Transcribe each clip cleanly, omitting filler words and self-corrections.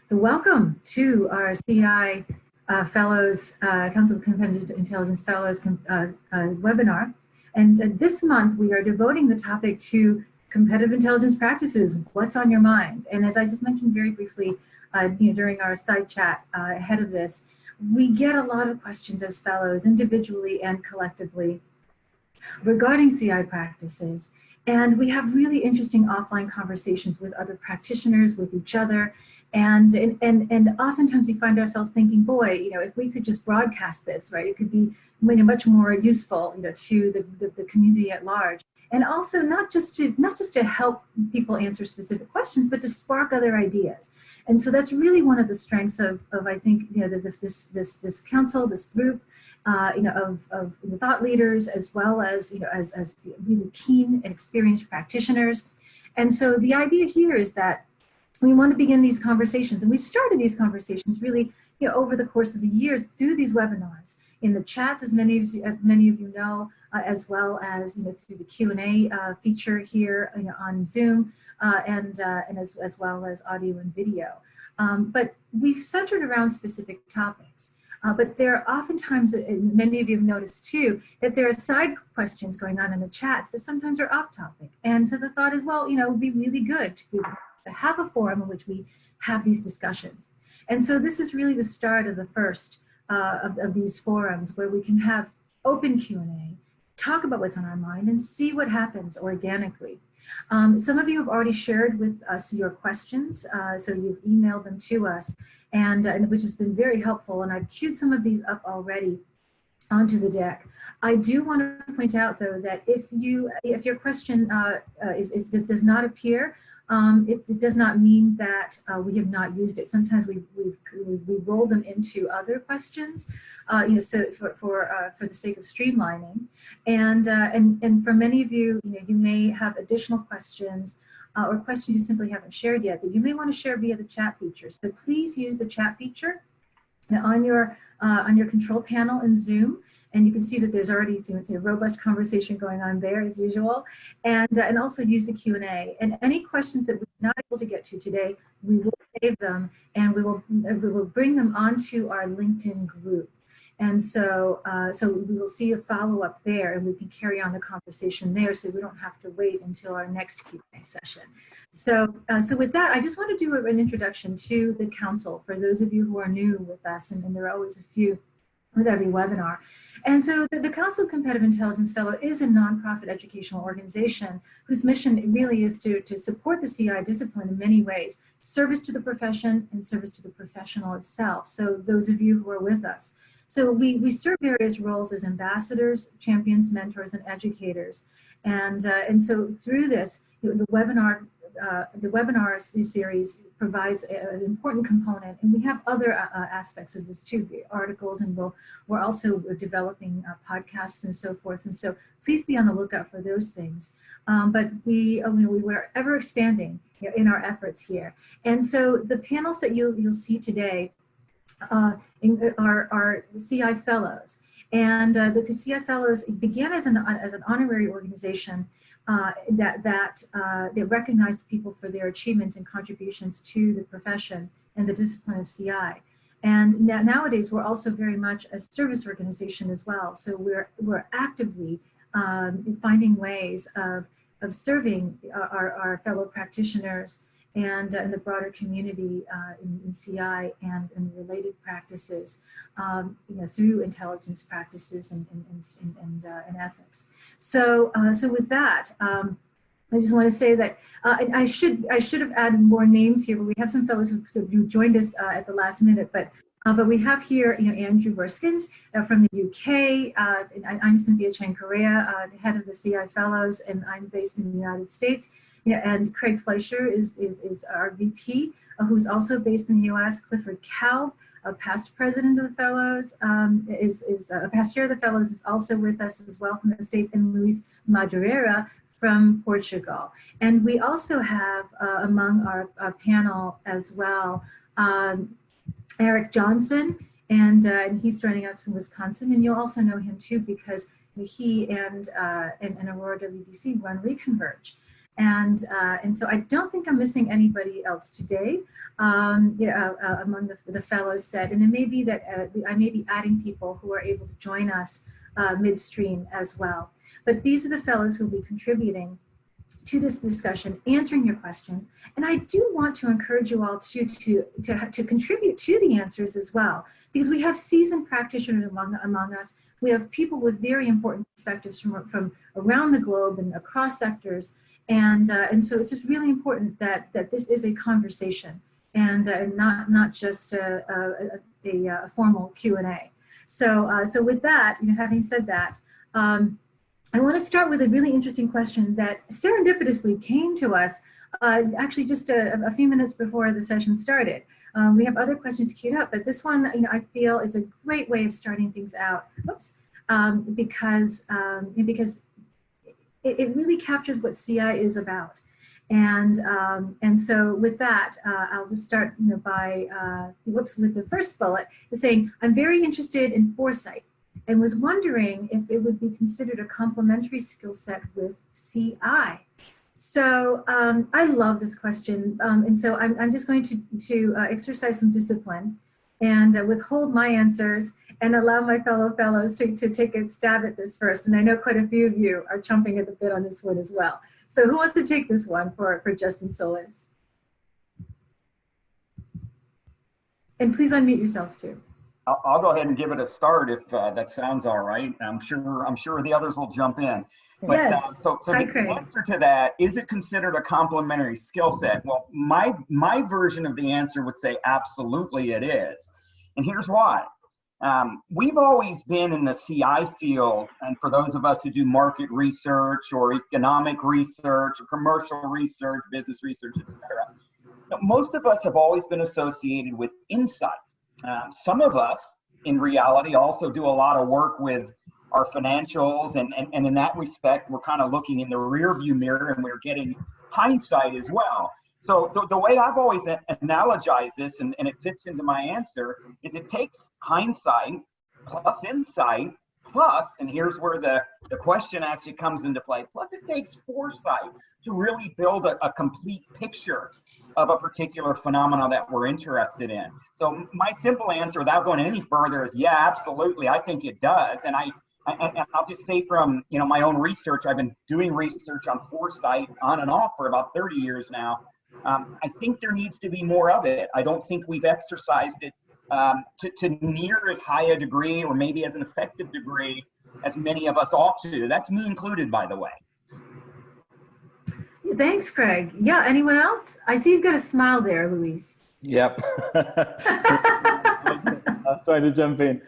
So welcome to our CI Fellows, Council of Competitive Intelligence Fellows webinar. And this month we are devoting the topic to competitive intelligence practices, what's on your mind? And as I just mentioned very briefly during our side chat ahead of this, we get a lot of questions as fellows, individually and collectively, regarding CI practices. And we have really interesting offline conversations with other practitioners, with each other. And oftentimes we find ourselves thinking, boy, if we could just broadcast this, right, it could be much more useful, to the community at large. And also not just to help people answer specific questions, but to spark other ideas. And so that's really one of the strengths of I think, this council, this group, of the thought leaders, as well as, as really keen and experienced practitioners. And so the idea here is that we want to begin these conversations, and we started these conversations really, over the course of the years through these webinars, in the chats, as many of you know, as well as through the Q&A feature here, on Zoom, and as well as audio and video. But we've centered around specific topics. But there are oftentimes, many of you have noticed too, that there are side questions going on in the chats that sometimes are off topic. And so the thought is, well, it would be really good to have a forum in which we have these discussions. And so this is really the start of the first of these forums, where we can have open Q&A, talk about what's on our mind, and see what happens organically. Some of you have already shared with us your questions, so you've emailed them to us, and which has been very helpful, and I've queued some of these up already onto the deck. I do want to point out, though, that if your question does not appear, it does not mean that we have not used it. Sometimes we roll them into other questions, so for the sake of streamlining. And for many of you, you may have additional questions or questions you simply haven't shared yet that you may want to share via the chat feature. So please use the chat feature on your control panel in Zoom. And you can see that there's already a robust conversation going on there, as usual. And also use the Q&A. And any questions that we're not able to get to today, we will save them, and we will bring them onto our LinkedIn group. And so we will see a follow-up there, and we can carry on the conversation there, so we don't have to wait until our next Q&A session. So with that, I just want to do an introduction to the council for those of you who are new with us, and there are always a few with every webinar. And so the Council of Competitive Intelligence Fellow is a nonprofit educational organization whose mission really is to support the CI discipline in many ways: service to the profession and service to the professional itself. So those of you who are with us. So we serve various roles as ambassadors, champions, mentors, and educators. And so through this, the webinars, this series provides an important component, and we have other aspects of this too, the articles, and we're also developing podcasts and so forth. And so please be on the lookout for those things. But we're ever expanding in our efforts here. And so the panels that you'll see today are the CI Fellows. And the CI Fellows began as an honorary organization that recognized people for their achievements and contributions to the profession and the discipline of CI. And nowadays, we're also very much a service organization as well. So we're actively finding ways of serving our fellow practitioners and the broader community in CI and related practices, through intelligence practices and ethics. So with that, I just want to say that I should have added more names here, but we have some fellows who joined us at the last minute. But we have here, Andrew Beurschgens from the UK. I'm Cynthia Cheng, Correia, head of the CI Fellows, and I'm based in the United States. And Craig Fleisher is our VP, who's also based in the US. Clifford Kalb, a past president of the Fellows, is a past chair of the Fellows, is also with us as well from the States, and Luis Madureira from Portugal. And we also have among our panel as well, Eric Johnson, and he's joining us from Wisconsin, and you'll also know him too because he and Aurora WDC run Reconverge. And so I don't think I'm missing anybody else today, among the fellows said. And it may be that I may be adding people who are able to join us midstream as well. But these are the fellows who will be contributing to this discussion, answering your questions. And I do want to encourage you all to contribute to the answers as well, because we have seasoned practitioners among us. We have people with very important perspectives from around the globe and across sectors. And so it's just really important that this is a conversation and not just a formal Q&A. So with that, having said that, I want to start with a really interesting question that serendipitously came to us actually just a few minutes before the session started. We have other questions queued up, but this one I feel is a great way of starting things out. Oops, because it really captures what CI is about. And so with that, I'll just start with the first bullet, is saying, I'm very interested in foresight and was wondering if it would be considered a complementary skill set with CI. So I love this question. And so I'm just going to exercise some discipline and withhold my answers and allow my fellows to take a stab at this first. And I know quite a few of you are chomping at the bit on this one as well. So who wants to take this one for Justin Solis? And please unmute yourselves too. I'll go ahead and give it a start if that sounds all right. I'm sure the others will jump in. But yes. So the answer to that, is it considered a complementary skill set? Well, my version of the answer would say absolutely it is. And here's why. We've always been in the CI field, and for those of us who do market research or economic research or commercial research, business research, etc., most of us have always been associated with insight. Some of us, in reality, also do a lot of work with our financials, and in that respect, we're kind of looking in the rear view mirror and we're getting hindsight as well. So the way I've always analogized this, and it fits into my answer, is it takes hindsight plus insight plus, and here's where the question actually comes into play, plus it takes foresight to really build a complete picture of a particular phenomenon that we're interested in. So my simple answer, without going any further, is yeah, absolutely, I think it does. And I'll just say from my own research, I've been doing research on foresight on and off for about 30 years now. I think there needs to be more of it. I don't think we've exercised it to near as high a degree, or maybe as an effective degree, as many of us ought to. That's me included, by the way. Thanks, Craig. Yeah, anyone else? I see you've got a smile there, Luis. Yep. I'm trying to jump in.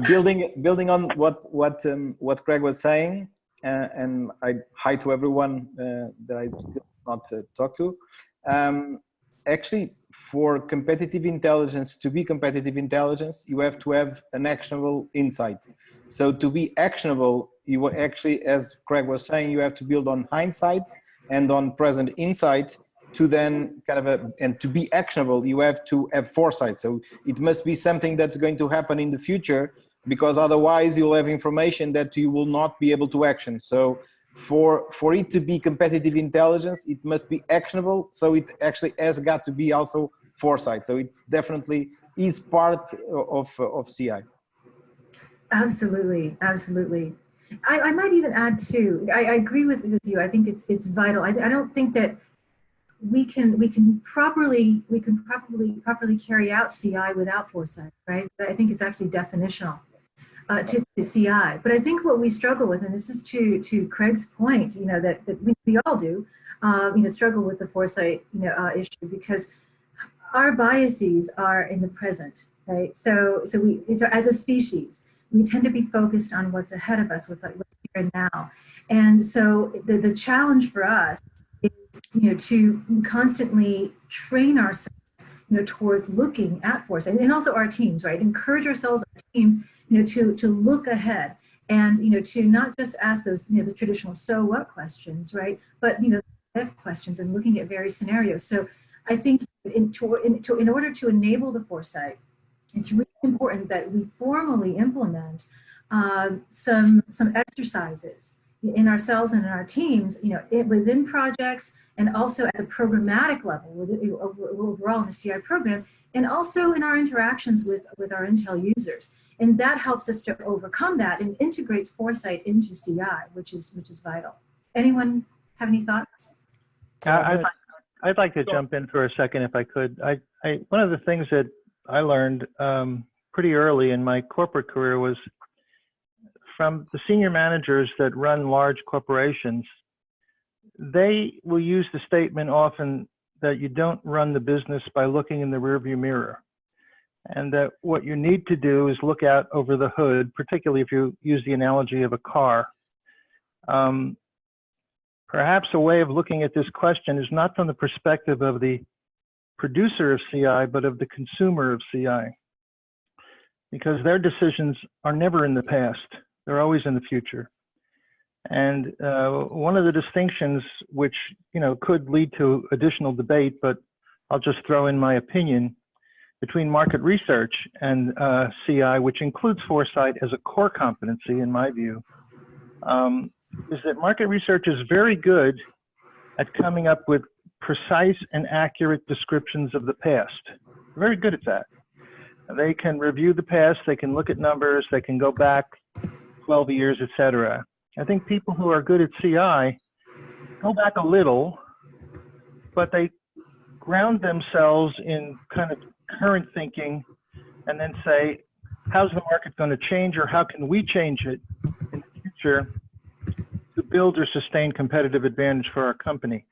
Building on what Craig was saying, and hi to everyone that I still not talked to. Actually, for competitive intelligence to be competitive intelligence, you have to have an actionable insight. So to be actionable, you actually, as Craig was saying, you have to build on hindsight and on present insight to then and to be actionable, you have to have foresight. So it must be something that's going to happen in the future, because otherwise you'll have information that you will not be able to action. So for it to be competitive intelligence, it must be actionable. So it actually has got to be also foresight. So it definitely is part of CI. Absolutely, absolutely. I might even add too, I agree with you. I think it's vital. I don't think that we can properly carry out CI without foresight, right? I think it's actually definitional to CI. But I think what we struggle with, and this is to Craig's point, that we all do, struggle with the foresight, issue, because our biases are in the present, right? So as a species, we tend to be focused on what's ahead of us, what's here and now. And so the challenge for us is, to constantly train ourselves, towards looking at foresight, and also our teams, right? Encourage ourselves, our teams, to look ahead and, to not just ask those, the traditional so what questions, right? But, if questions and looking at various scenarios. So I think in order to enable the foresight, it's really important that we formally implement some exercises in ourselves and in our teams, within projects and also at the programmatic level, overall in the CI program, and also in our interactions with our Intel users. And that helps us to overcome that and integrates foresight into CI, which is vital. Anyone have any thoughts? I'd like to jump in for a second if I could. One of the things that I learned pretty early in my corporate career was from the senior managers that run large corporations. They will use the statement often that you don't run the business by looking in the rearview mirror, and that what you need to do is look out over the hood, particularly if you use the analogy of a car. Perhaps a way of looking at this question is not from the perspective of the producer of CI, but of the consumer of CI, because their decisions are never in the past. They're always in the future. And one of the distinctions, which could lead to additional debate, but I'll just throw in my opinion, between market research and CI, which includes foresight as a core competency in my view, is that market research is very good at coming up with precise and accurate descriptions of the past. Very good at that. They can review the past, they can look at numbers, they can go back 12 years, etc. I think people who are good at CI go back a little, but they ground themselves in kind of current thinking and then say, how's the market going to change, or how can we change it in the future to build or sustain competitive advantage for our company?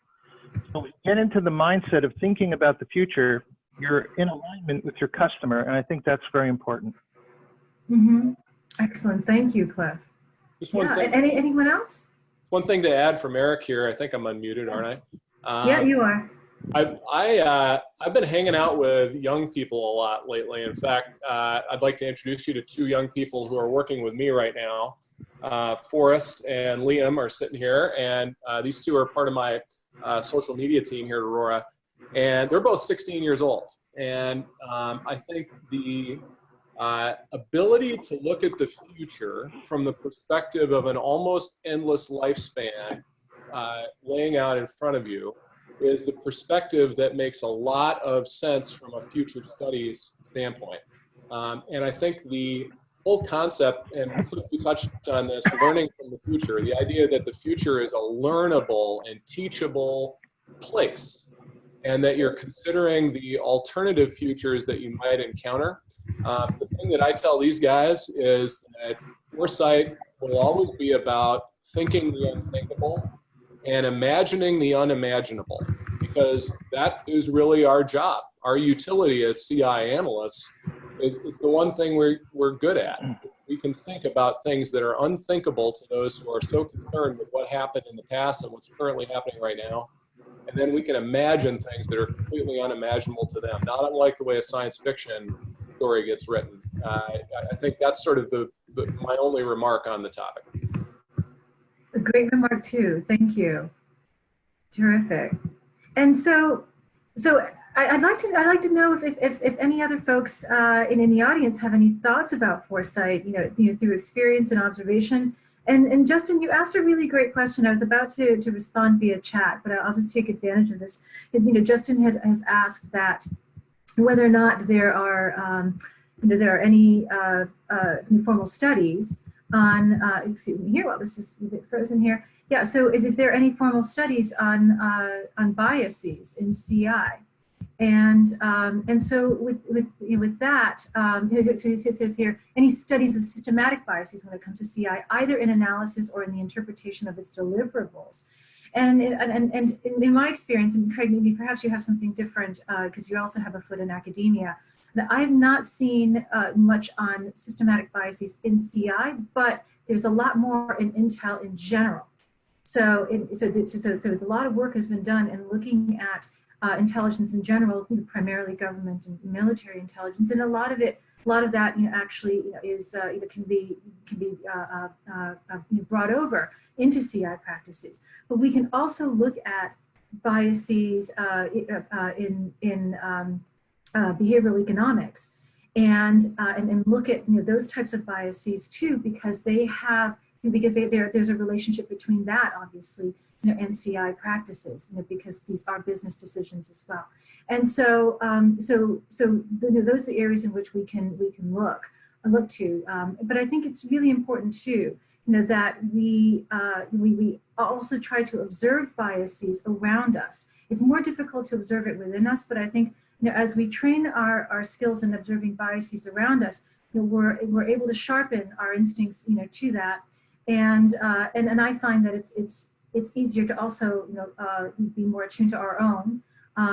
So we get into the mindset of thinking about the future, you're in alignment with your customer, and I think that's very important. Mm-hmm. Excellent. Thank you, Cliff. Just one thing. Anyone else? One thing to add from Eric here. I think I'm unmuted, aren't I? Yeah, you are. I've been hanging out with young people a lot lately. In fact, I'd like to introduce you to two young people who are working with me right now. Forrest and Liam are sitting here, and these two are part of my social media team here at Aurora, and they're both 16 years old. And I think the ability to look at the future from the perspective of an almost endless lifespan laying out in front of you is the perspective that makes a lot of sense from a future studies standpoint. And I think the whole concept, and we touched on this, learning from the future, the idea that the future is a learnable and teachable place, and that you're considering the alternative futures that you might encounter. The thing that I tell these guys is that foresight will always be about thinking the unthinkable and imagining the unimaginable, because that is really our job. Our utility as CI analysts is the one thing we're good at. We can think about things that are unthinkable to those who are so concerned with what happened in the past and what's currently happening right now. And then we can imagine things that are completely unimaginable to them, not unlike the way a science fiction story gets written. I think that's sort of my only remark on the topic. A great remark too. Thank you. Terrific. And so I'd like to know if any other folks in the audience have any thoughts about foresight, through experience and observation. And Justin, you asked a really great question. I was about to respond via chat, but I'll just take advantage of this. Justin has asked that whether or not there are any formal studies on, excuse me here, well, this is a bit frozen here. Yeah, so if there are any formal studies on biases in CI. And so with that, so it says here, any studies of systematic biases when it comes to CI, either in analysis or in the interpretation of its deliverables. And in my experience, and Craig, maybe perhaps you have something different because you also have a foot in academia, that I've not seen much on systematic biases in CI, but there's a lot more in Intel in general. So a lot of work has been done in looking at intelligence in general, primarily government and military intelligence, and a lot of that actually is can be brought over into CI practices. But we can also look at biases in behavioral economics and look at those types of biases too, because they have because there's a relationship between that, obviously, and CI practices, because these are business decisions as well. And so, those are the areas in which we can look to. But I think it's really important too, that we also try to observe biases around us. It's more difficult to observe it within us, but I think as we train our skills in observing biases around us, we're able to sharpen our instincts, to that, and I find that it's easier to also be more attuned to our own,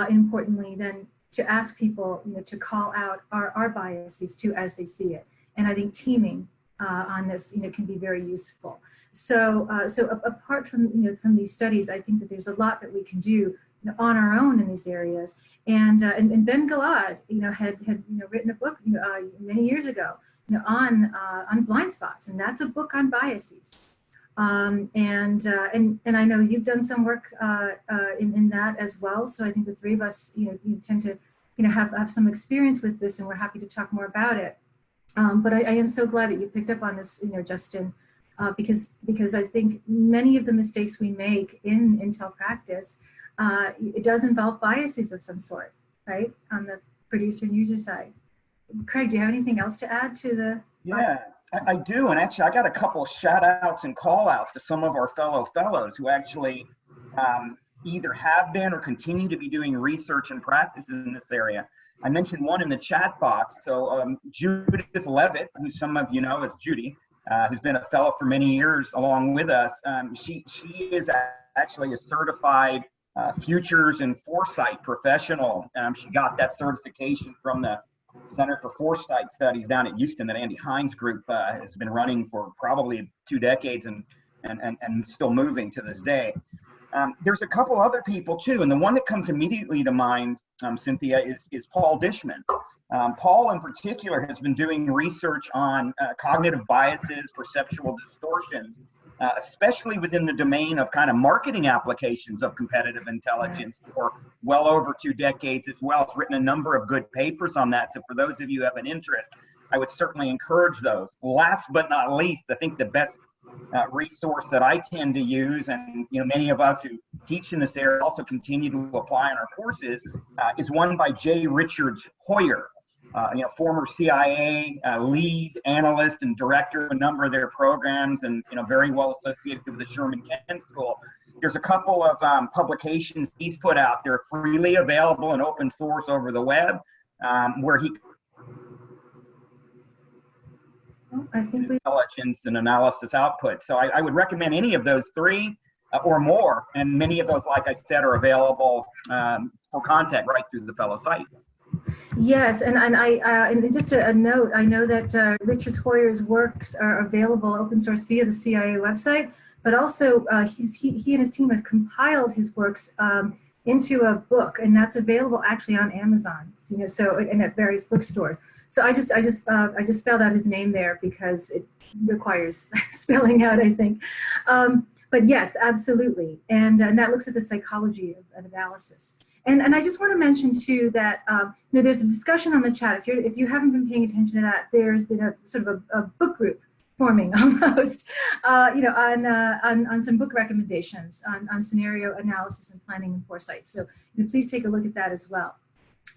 importantly, than to ask people to call out our biases too as they see it. And I think teaming on this can be very useful. So apart from from these studies, I think that there's a lot that we can do on our own in these areas. And Ben Gilad had written a book many years ago on blind spots, and that's a book on biases. And I know you've done some work in that as well. So I think the three of us you tend to have some experience with this, and we're happy to talk more about it. But I am so glad that you picked up on this, Justin, because I think many of the mistakes we make in Intel practice, it does involve biases of some sort, right, on the producer and user side. Craig, do you have anything else to add to the? Yeah, I do, and actually I got a couple shout outs and call outs to some of our fellows who actually either have been or continue to be doing research and practice in this area. I mentioned one in the chat box. So Judith Levitt, who some of you know as Judy, who's been a fellow for many years along with us. She is actually a certified futures and foresight professional. She got that certification from the Center for Foresight Studies down at Houston that Andy Hines Group has been running for probably 2 decades and still moving to this day. There's a couple other people too, and the one that comes immediately to mind, Cynthia, is Paul Dishman. Paul in particular has been doing research on cognitive biases, perceptual distortions, especially within the domain of kind of marketing applications of competitive intelligence for well over 2 decades as well. He's written a number of good papers on that. So for those of you who have an interest, I would certainly encourage those. Last but not least, I think the best resource that I tend to use, and many of us who teach in this area also continue to apply in our courses, is one by J. Richards Hoyer. Former CIA lead analyst and director of a number of their programs, and very well associated with the Sherman Kent School. There's a couple of publications he's put out. They're freely available and open source over the web, where he intelligence and analysis output. So I would recommend any of those 3 or more, and many of those, like I said, are available for contact right through the fellow site. Yes, and just a note, I know that Richard Hoyer's works are available open source via the CIA website, but also he and his team have compiled his works into a book, and that's available actually on Amazon. So and at various bookstores. So I just spelled out his name there because it requires spelling out, I think. But yes, absolutely, and that looks at the psychology of analysis. And I just want to mention too that there's a discussion on the chat. If you haven't been paying attention to that, there's been a sort of a book group forming almost, on some book recommendations on scenario analysis and planning and foresight. So please take a look at that as well.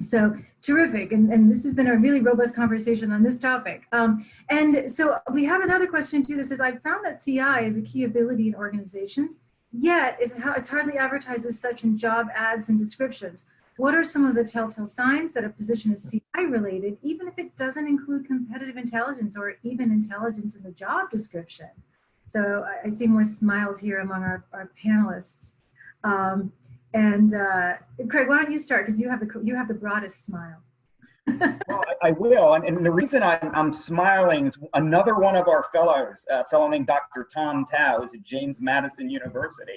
So terrific, and this has been a really robust conversation on this topic. And so we have another question too that says, I've found that CI is a key ability in organizations, yet it's hardly advertised as such in job ads and descriptions. What are some of the telltale signs that a position is CI related, even if it doesn't include competitive intelligence or even intelligence in the job description? So I see more smiles here among our panelists. Craig, why don't you start, because you have the broadest smile. Well, I will, and the reason I'm smiling is another one of our fellows, a fellow named Dr. Tom Tao, who's at James Madison University,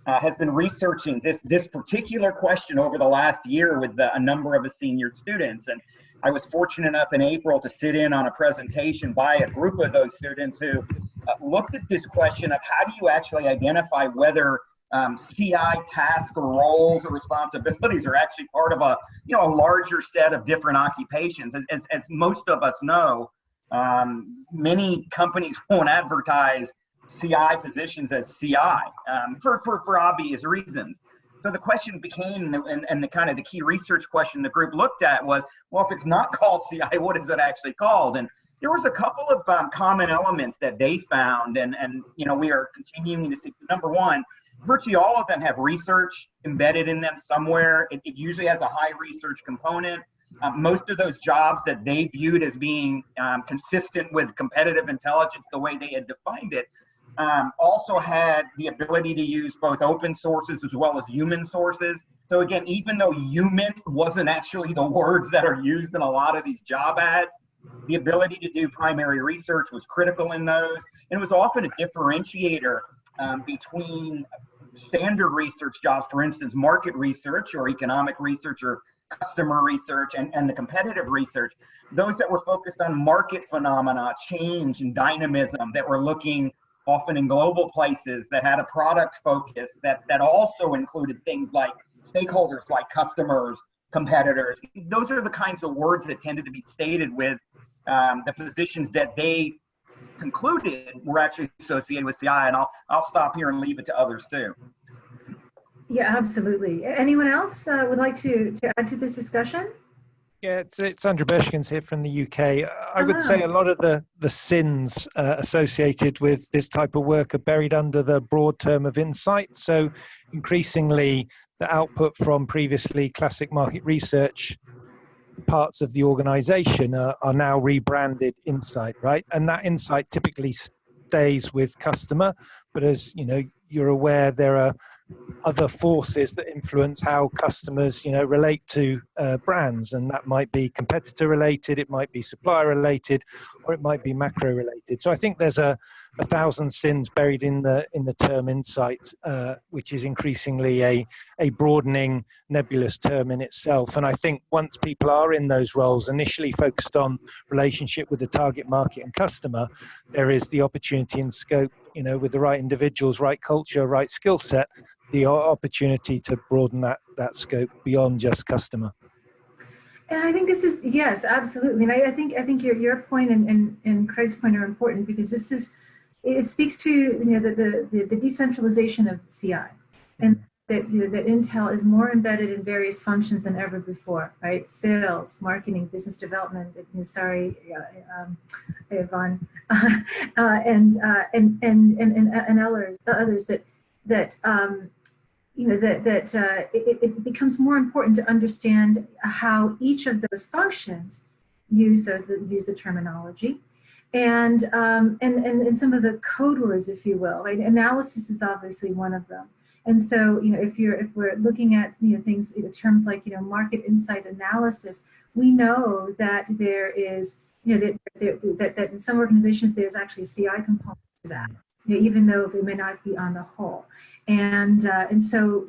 has been researching this particular question over the last year with a number of his senior students. And I was fortunate enough in April to sit in on a presentation by a group of those students who looked at this question of how do you actually identify whether CI tasks or roles or responsibilities are actually part of a larger set of different occupations. As most of us know, many companies won't advertise CI positions as CI for obvious reasons. So the question became, and the kind of the key research question the group looked at was, well, if it's not called CI, what is it actually called? And there was a couple of common elements that they found, and you know, we are continuing to see. Number one, virtually all of them have research embedded in them somewhere. It usually has a high research component. Most of those jobs that they viewed as being consistent with competitive intelligence, the way they had defined it, also had the ability to use both open sources as well as human sources. So again, even though human wasn't actually the words that are used in a lot of these job ads, the ability to do primary research was critical in those. And it was often a differentiator between standard research jobs, for instance, market research or economic research or customer research, and the competitive research. Those that were focused on market phenomena, change and dynamism, that were looking often in global places, that had a product focus, that also included things like stakeholders, like customers, competitors. Those are the kinds of words that tended to be stated with the positions that they concluded were actually associated with CI. And I'll stop here and leave it to others too. Yeah, absolutely. Anyone else would like to add to this discussion? Yeah, it's Andrew Beurschgens here from the UK. I would say a lot of the sins associated with this type of work are buried under the broad term of insight. So increasingly, the output from previously classic market research parts of the organization are now rebranded insight, right? And that insight typically stays with customer, but as you know, you're aware, there are other forces that influence how customers, you know, relate to brands, and that might be competitor related, it might be supplier related, or it might be macro related. So I think there's a thousand sins buried in the term insight, which is increasingly a broadening, nebulous term in itself. And I think once people are in those roles, initially focused on relationship with the target market and customer, there is the opportunity and scope, you know, with the right individuals, right culture, right skill set, the opportunity to broaden that scope beyond just customer. And I think this is, yes, absolutely. And I think your point and Craig's point are important, because it speaks to, you know, the decentralization of CI, and that Intel is more embedded in various functions than ever before, right? Sales, marketing, business development. Sorry, Yvonne, and others that you know, it becomes more important to understand how each of those functions use the terminology, and some of the code words, if you will. Right? Analysis is obviously one of them. And so, you know, if we're looking at, you know, things, terms like, you know, market insight analysis, we know that there is, you know, that in some organizations there's actually a CI component to that, you know, even though it may not be on the whole. And so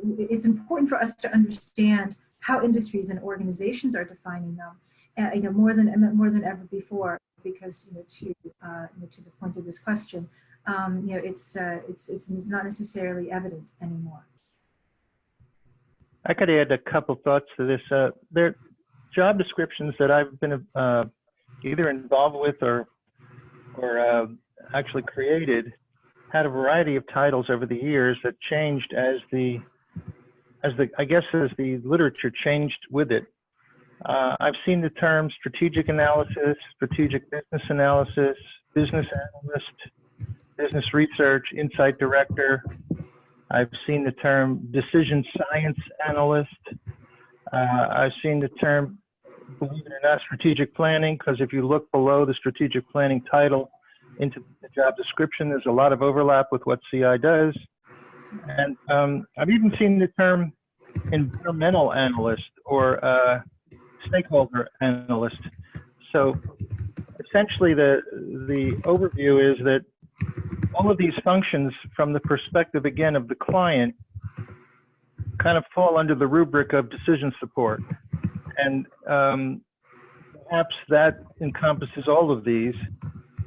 it's important for us to understand how industries and organizations are defining them, you know, more than ever before, because, you know, to the point of this question, you know, it's not necessarily evident anymore. I could add a couple thoughts to this. There job descriptions that I've been either involved with or actually created had a variety of titles over the years that changed as the literature changed with it. I've seen the term strategic analysis, strategic business analysis, business analyst, business research, insight director. I've seen the term decision science analyst. I've seen the term, believe it or not, strategic planning, because if you look below the strategic planning title into the job description, there's a lot of overlap with what CI does. And I've even seen the term environmental analyst or stakeholder analyst. So essentially the overview is that all of these functions, from the perspective, again, of the client, kind of fall under the rubric of decision support. And perhaps that encompasses all of these.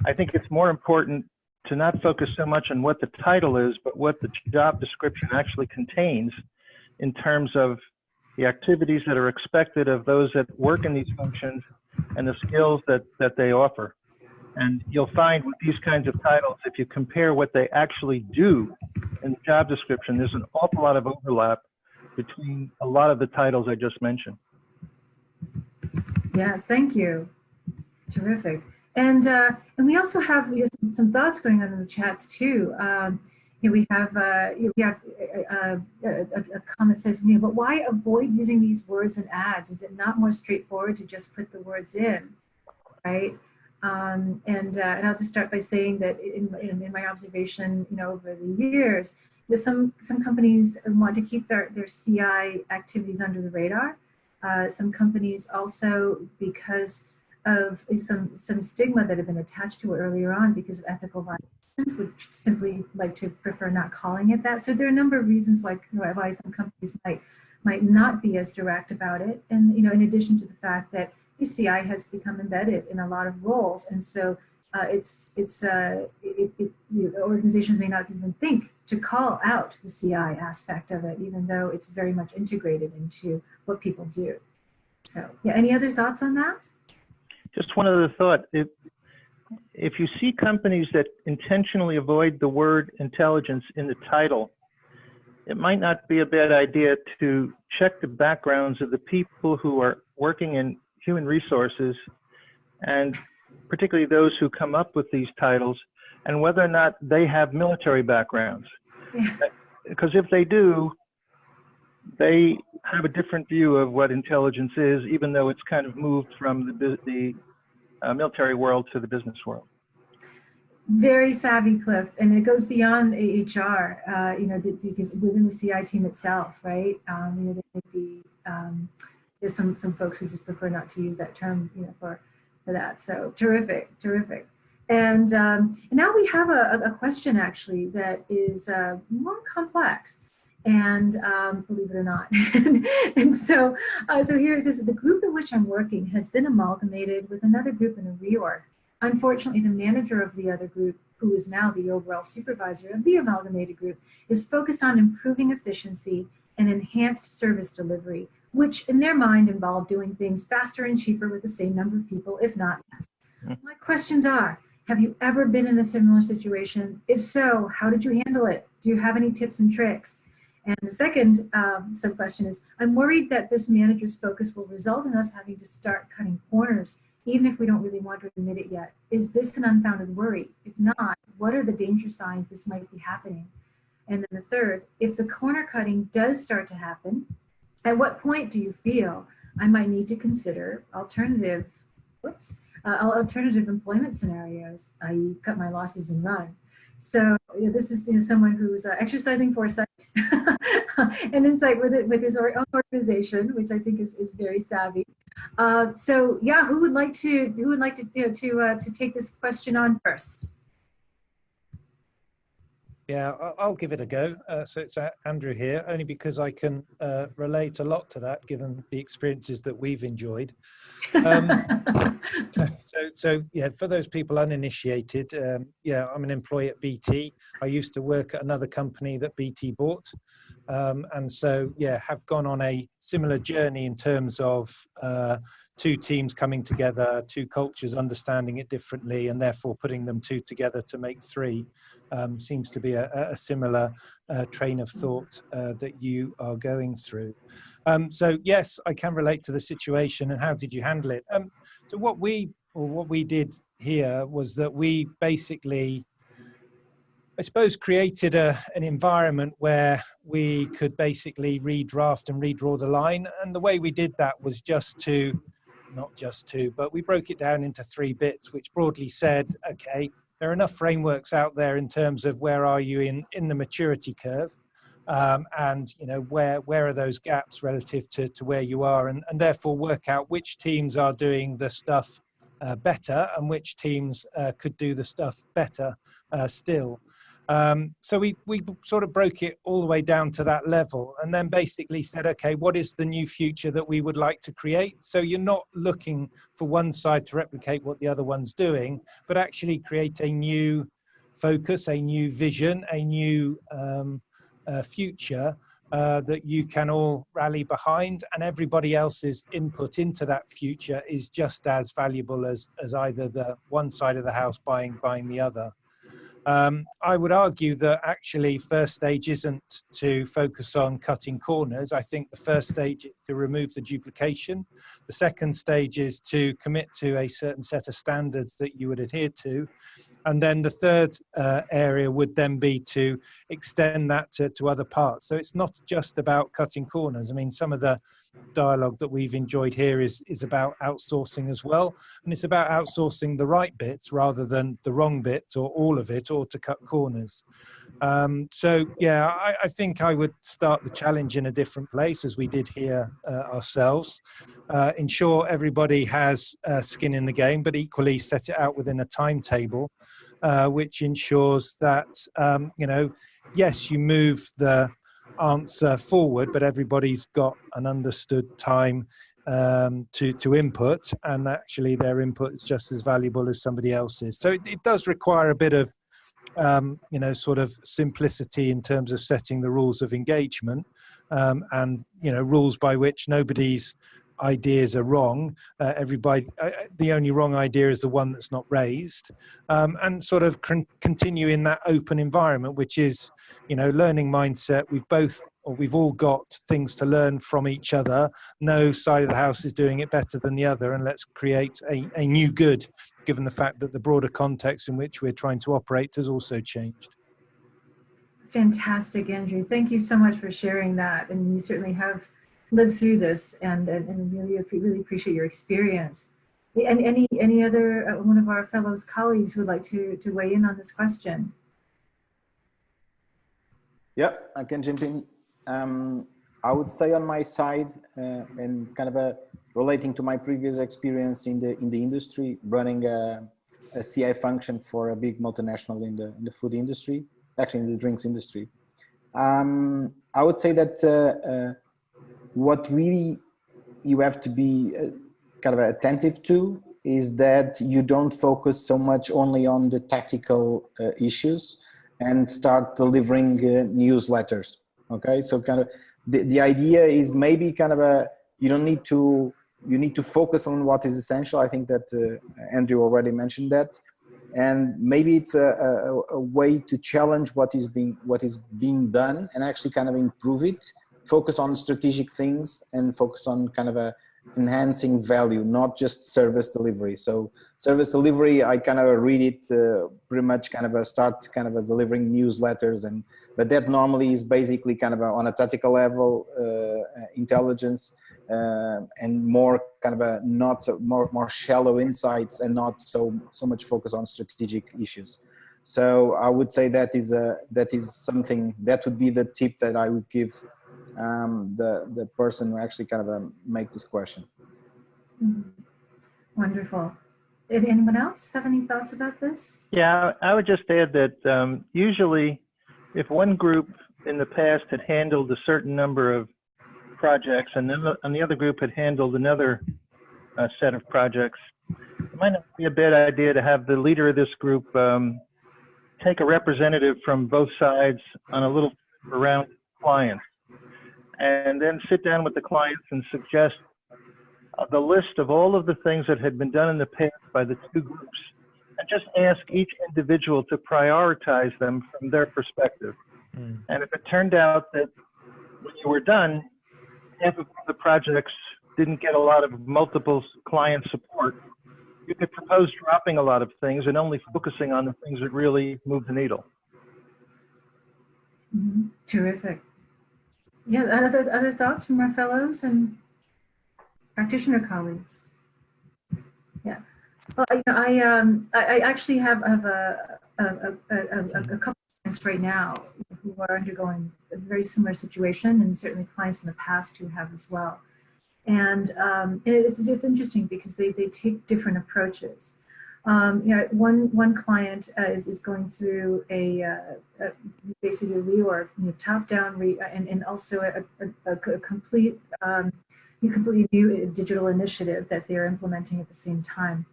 I think it's more important to not focus so much on what the title is, but what the job description actually contains in terms of the activities that are expected of those that work in these functions and the skills that they offer. And you'll find with these kinds of titles, if you compare what they actually do in the job description, there's an awful lot of overlap between a lot of the titles I just mentioned. Yes, thank you. Terrific. And we also have some thoughts going on in the chats too. We have a comment says, but why avoid using these words in ads? Is it not more straightforward to just put the words in, right? And I'll just start by saying that in my observation, over the years, some companies want to keep their CI activities under the radar. Some companies also, because of some stigma that had been attached to it earlier on because of ethical violations, would simply like to prefer not calling it that. So there are a number of reasons why some companies might not be as direct about it. And in addition to the fact that the CI has become embedded in a lot of roles, and so organizations may not even think to call out the CI aspect of it, even though it's very much integrated into what people do. So, yeah, any other thoughts on that? Just one other thought. If you see companies that intentionally avoid the word intelligence in the title, it might not be a bad idea to check the backgrounds of the people who are working in human resources, and particularly those who come up with these titles, and whether or not they have military backgrounds. Yeah. Because if they do, they have a different view of what intelligence is, even though it's kind of moved from the military world to the business world. Very savvy, Cliff, and it goes beyond HR. Because within the CI team itself, right? There may be there's some folks who just prefer not to use that term, for that. So terrific. And now we have a question actually that is more complex. And believe it or not. and so here it says, the group in which I'm working has been amalgamated with another group in a reorg. Unfortunately, the manager of the other group, who is now the overall supervisor of the amalgamated group, is focused on improving efficiency and enhanced service delivery, which in their mind involve doing things faster and cheaper with the same number of people, if not less. My questions are, have you ever been in a similar situation? If so, how did you handle it? Do you have any tips and tricks? And the second sub-question is, I'm worried that this manager's focus will result in us having to start cutting corners, even if we don't really want to admit it yet. Is this an unfounded worry? If not, what are the danger signs this might be happening? And then the third, if the corner cutting does start to happen, at what point do you feel I might need to consider alternative employment scenarios, i.e. cut my losses and run? So this is someone who's exercising foresight and insight with his own organization, which I think is very savvy. So yeah, who would like to take this question on first? Yeah, I'll give it a go. So it's Andrew here, only because I can relate a lot to that, given the experiences that we've enjoyed. So yeah, for those people uninitiated, I'm an employee at BT. I used to work at another company that BT bought. And so, have gone on a similar journey in terms of two teams coming together, two cultures understanding it differently, and therefore putting them two together to make three. Seems to be a similar train of thought that you are going through. So yes, I can relate to the situation. And how did you handle it? So what we did here was that we basically, I suppose, created an environment where we could basically redraft and redraw the line. And the way we did that was but we broke it down into 3 bits, which broadly said, okay, there are enough frameworks out there in terms of where are you in the maturity curve, and where are those gaps relative to where you are, and therefore work out which teams are doing the stuff better and which teams could do the stuff better still. So we sort of broke it all the way down to that level, and then basically said, okay, what is the new future that we would like to create? So you're not looking for one side to replicate what the other one's doing, but actually create a new focus, a new vision, a new future that you can all rally behind, and everybody else's input into that future is just as valuable as either the one side of the house buying the other. I would argue that actually first stage isn't to focus on cutting corners. I think the first stage is to remove the duplication. The second stage is to commit to a certain set of standards that you would adhere to. And then the third area would then be to extend that to other parts. So it's not just about cutting corners. I mean, some of the dialogue that we've enjoyed here is about outsourcing as well. And it's about outsourcing the right bits rather than the wrong bits or all of it, or to cut corners. So, yeah, I think I would start the challenge in a different place, as we did here ourselves. Ensure everybody has skin in the game, but equally set it out within a timetable, which ensures that, you know, yes, you move the answer forward, but everybody's got an understood time to input, and actually their input is just as valuable as somebody else's. So it does require a bit of, you know, sort of simplicity in terms of setting the rules of engagement, and, you know, rules by which nobody's ideas are wrong. Everybody, the only wrong idea is the one that's not raised, and sort of continue in that open environment, which is, you know, learning mindset. We've all got things to learn from each other. No side of the house is doing it better than the other, and let's create a new good, given the fact that the broader context in which we're trying to operate has also changed. Fantastic, Andrew. Thank you so much for sharing that. And you certainly have lived through this, and really appreciate your experience. And any other one of our fellows colleagues who would like to weigh in on this question? Yeah, I can jump in. I would say on my side, and kind of relating to my previous experience in the industry, running a CI function for a big multinational in the food industry, actually in the drinks industry. I would say that what really you have to be kind of attentive to is that you don't focus so much only on the tactical issues and start delivering newsletters. Okay, so kind of the idea is maybe kind of you need to focus on what is essential. I think that Andrew already mentioned that, and maybe it's a way to challenge what is being done and actually kind of improve it. Focus on strategic things and focus on kind of enhancing value, not just service delivery. So service delivery, I kind of read it pretty much kind of start kind of delivering newsletters, but that normally is basically kind of on a tactical level, intelligence, and more kind of more shallow insights, and not so much focus on strategic issues. So I would say that is something that would be the tip that I would give the person who actually kind of make this question. Wonderful. Anyone else have any thoughts about this? Yeah, I would just add that usually if one group in the past had handled a certain number of projects and then the other group had handled another set of projects, it might not be a bad idea to have the leader of this group take a representative from both sides on a little around clients, and then sit down with the clients and suggest the list of all of the things that had been done in the past by the two groups, and just ask each individual to prioritize them from their perspective. And if it turned out that when you were done, half of the projects didn't get a lot of multiple client support, you could propose dropping a lot of things and only focusing on the things that really move the needle. Terrific. Yeah, other thoughts from our fellows and practitioner colleagues? Yeah. Well, you know, I actually have a couple of clients right now who are undergoing a very similar situation, and certainly clients in the past who have as well. And it's interesting because they take different approaches. You know, one client is going through basically a reorg, you know, top-down and also a completely new digital initiative that they're implementing at the same time.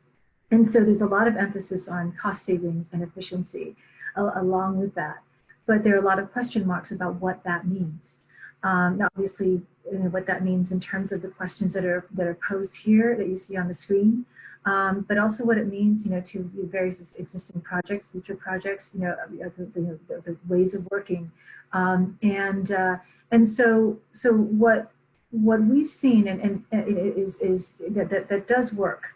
And so there's a lot of emphasis on cost savings and efficiency along with that. But there are a lot of question marks about what that means. Now, obviously, what that means in terms of the questions that are posed here that you see on the screen, but also what it means, to various existing projects, future projects, the ways of working, and so what we've seen and is that does work,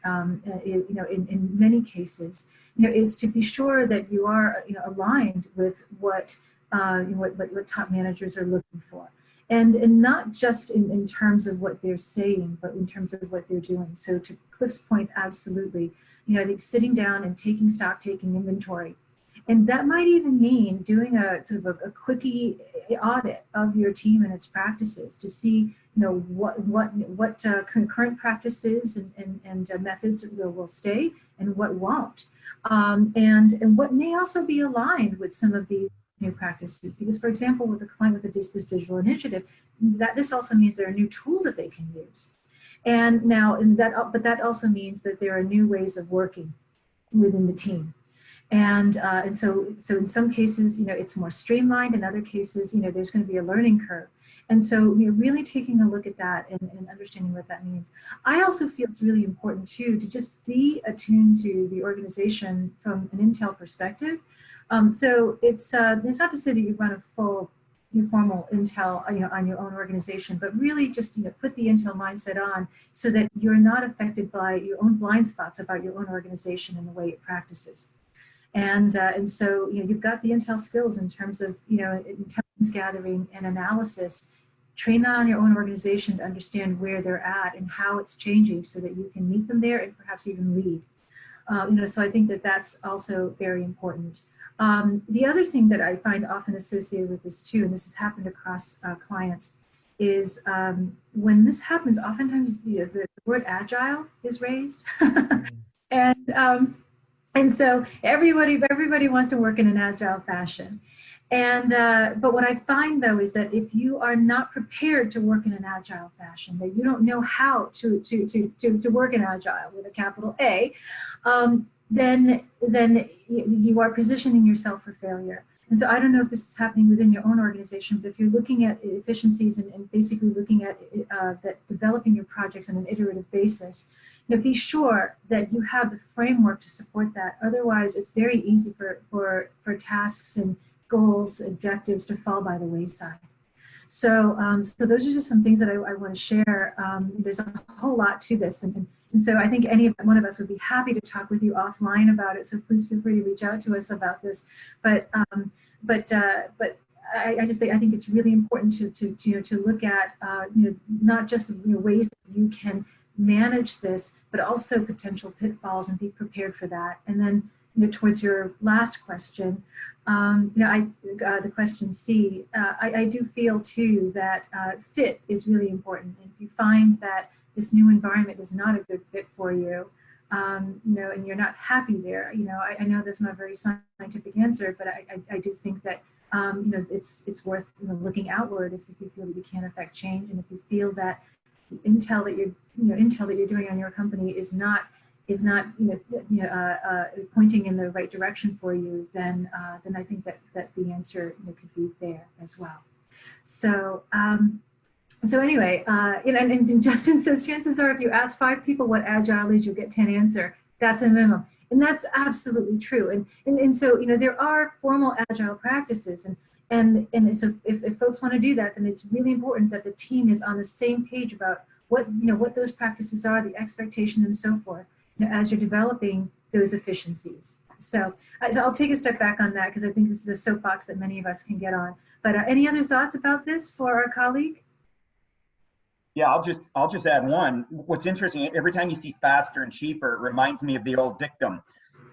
in many cases, is to be sure that you are aligned with what top managers are looking for. And not just in terms of what they're saying, but in terms of what they're doing. So to Cliff's point, absolutely, I think sitting down and taking stock, taking inventory. And that might even mean doing a sort of a quickie audit of your team and its practices to see, what current practices and methods will stay and what won't. And what may also be aligned with some of these new practices, because for example, with a client with this digital initiative, that this also means there are new tools that they can use, but that also means that there are new ways of working within the team, and so in some cases, it's more streamlined. In other cases, there's going to be a learning curve, and so really taking a look at that and understanding what that means. I also feel it's really important too to just be attuned to the organization from an Intel perspective. So it's not to say that you run a full formal Intel on your own organization, but really just put the Intel mindset on so that you're not affected by your own blind spots about your own organization and the way it practices. And so you've got the Intel skills in terms of intelligence gathering and analysis. Train that on your own organization to understand where they're at and how it's changing so that you can meet them there and perhaps even lead. So I think that that's also very important. The other thing that I find often associated with this too, and this has happened across clients, is when this happens, oftentimes the word agile is raised, and so everybody wants to work in an agile fashion. And but what I find though is that if you are not prepared to work in an agile fashion, that you don't know how to work in agile with a capital A, then you are positioning yourself for failure. And so I don't know if this is happening within your own organization, but if you're looking at efficiencies and basically looking at that developing your projects on an iterative basis, be sure that you have the framework to support that. Otherwise, it's very easy for tasks and goals, objectives to fall by the wayside. So those are just some things that I want to share. There's a whole lot to this, and so I think one of us would be happy to talk with you offline about it. So please feel free to reach out to us about this. But I just think it's really important to look at not just the ways that you can manage this, but also potential pitfalls and be prepared for that. And then towards your last question, the question C, I do feel too that fit is really important. And if you find that this new environment is not a good fit for you, and you're not happy there, I know that's not a very scientific answer, but I do think that it's worth looking outward if you feel that you can't affect change, and if you feel that the intel that you're doing on your company is not pointing in the right direction for you, then I think that the answer could be there as well. So anyway, and Justin says, chances are if you ask 5 people what agile is, you'll get 10 answer. That's a minimum. And that's absolutely true. And so, there are formal agile practices, and so if folks want to do that, then it's really important that the team is on the same page about what those practices are, the expectation and so forth, as you're developing those efficiencies. So I'll take a step back on that because I think this is a soapbox that many of us can get on. But any other thoughts about this for our colleague? Yeah, I'll just add one. What's interesting, every time you see faster and cheaper, it reminds me of the old dictum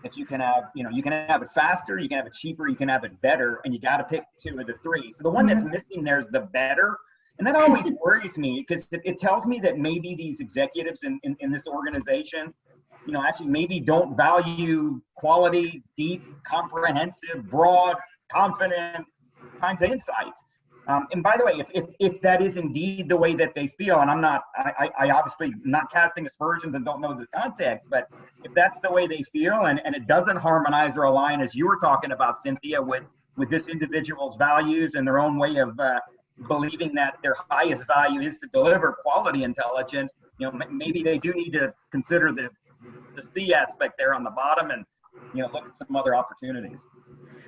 that you can have it faster, you can have it cheaper, you can have it better, and you got to pick 2 of the 3. So the one that's missing there is the better. And that always worries me because it tells me that maybe these executives in this organization, actually maybe don't value quality, deep, comprehensive, broad, confident kinds of insights. And by the way, if that is indeed the way that they feel, and I obviously not casting aspersions and don't know the context, but if that's the way they feel and it doesn't harmonize or align, as you were talking about, Cynthia, with this individual's values and their own way of believing that their highest value is to deliver quality intelligence, maybe they do need to consider the C aspect there on the bottom and, look at some other opportunities.